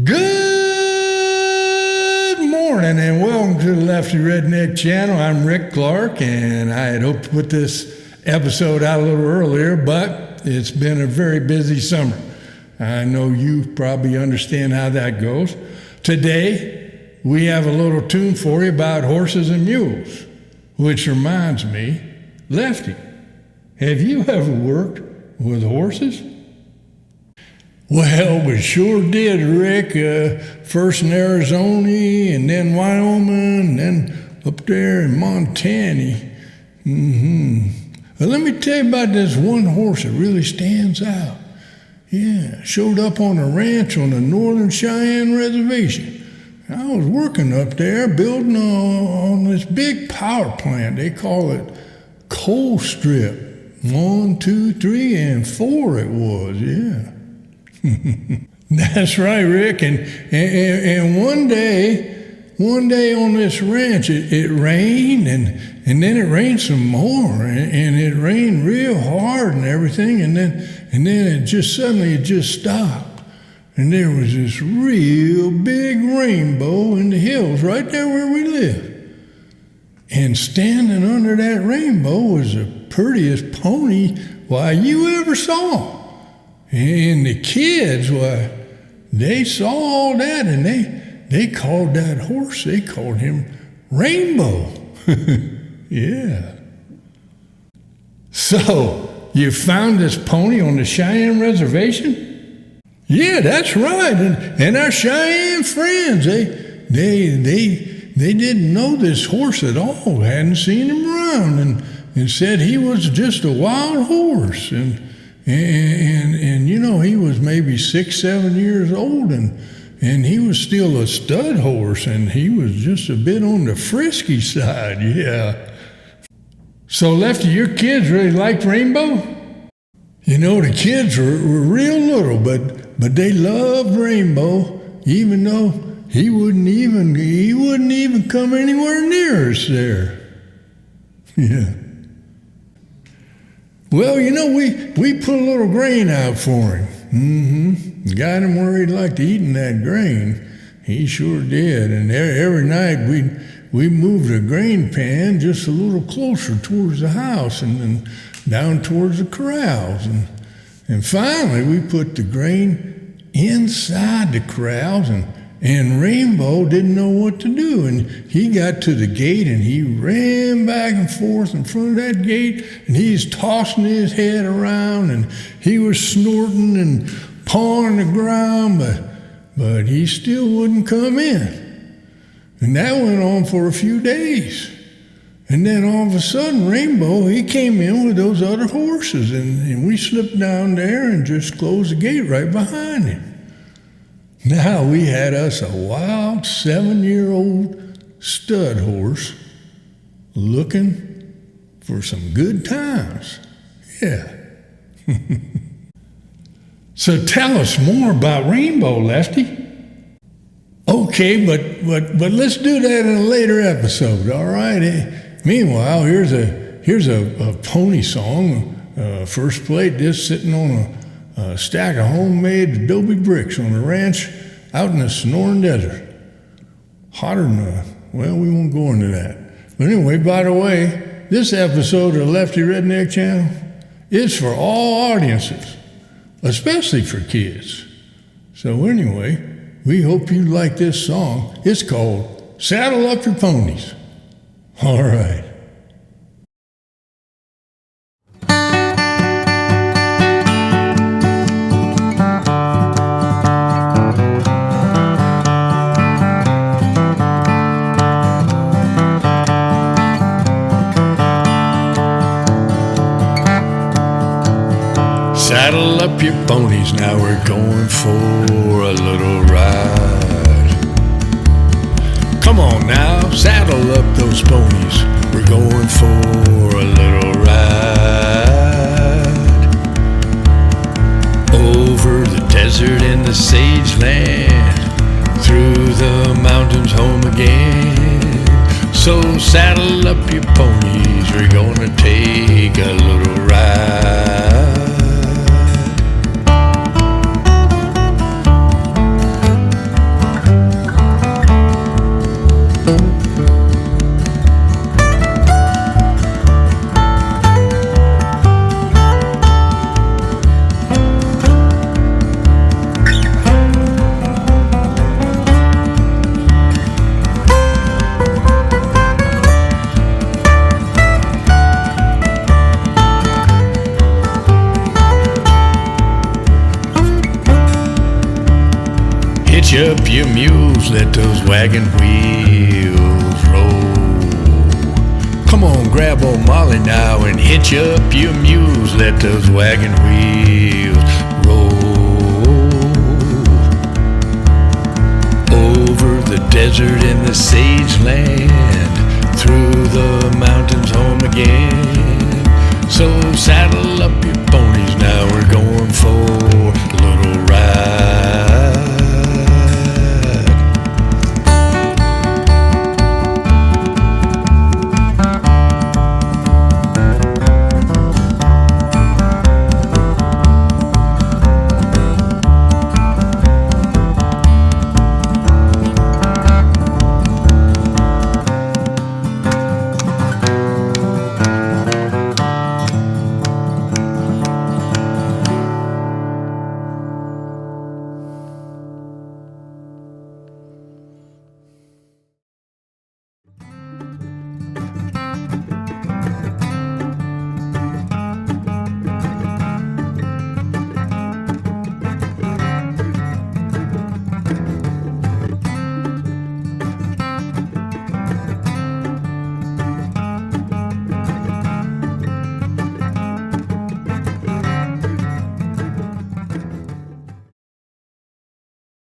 Good morning and welcome to the Lefty Redneck channel. I'm Rick Clark, and I had hoped to put this episode out a little earlier, but it's been a very busy summer. I know you probably understand how that goes. Today, we have a little tune for you about horses and mules, which reminds me, Lefty, have you ever worked with horses? Well, we sure did, Rick. First in Arizona, and then Wyoming, and then up there in Montana. Well, let me tell you about this one horse that really stands out. Yeah, showed up on a ranch on the Northern Cheyenne Reservation. I was working up there building on this big power plant. They call it coal strip. 1, 2, 3, and 4 it was, yeah. That's right, Rick. And one day on this ranch, it rained, and then it rained some more, and it rained real hard and everything, and then it just suddenly stopped, and there was this real big rainbow in the hills right there where we live. And standing under that rainbow was the prettiest pony you ever saw. And the kids, they saw all that, and they called that horse, they called him Rainbow. Yeah. So, you found this pony on the Cheyenne Reservation? Yeah, that's right. And our Cheyenne friends, they didn't know this horse at all, hadn't seen him around, and said he was just a wild horse. And you know, he was maybe 6, 7 years old, and he was still a stud horse, and he was just a bit on the frisky side, yeah. So, Lefty, your kids really liked Rainbow? You know, the kids were real little, but they loved Rainbow, even though he wouldn't even come anywhere near us there. Yeah. Well, you know, we put a little grain out for him. Got him where he'd like to eat that grain. He sure did. And every night we moved the grain pan just a little closer towards the house and then down towards the corrals. And finally we put the grain inside the corrals, and Rainbow didn't know what to do. And he got to the gate, and he ran back and forth in front of that gate, and he's tossing his head around, and he was snorting and pawing the ground, but he still wouldn't come in. And that went on for a few days. And then all of a sudden, Rainbow, he came in with those other horses, and we slipped down there and just closed the gate right behind him. Now we had us a wild 7-year-old stud horse looking for some good times. Yeah. So tell us more about Rainbow, Lefty. Okay, but let's do that in a later episode, all right? Meanwhile, here's a pony song, first plate, just sitting on a stack of homemade adobe bricks on a ranch out in the Sonoran Desert. Hotter than well, we won't go into that. But anyway, by the way, this episode of the Lefty Redneck channel is for all audiences, especially for kids. So anyway, we hope you like this song. It's called Saddle Up Your Ponies. All right. Saddle up your ponies, now we're going for a little ride. Come on now, saddle up those ponies, we're going for a little ride. Over the desert and the sage land, through the mountains home again. So saddle up your ponies, we're gonna take a little ride. hitch up your mules, let those wagon wheels roll. Come on, grab old Molly now and hitch up your mules, let those wagon wheels roll. Over the desert and the sage land, through the mountains home again. So saddle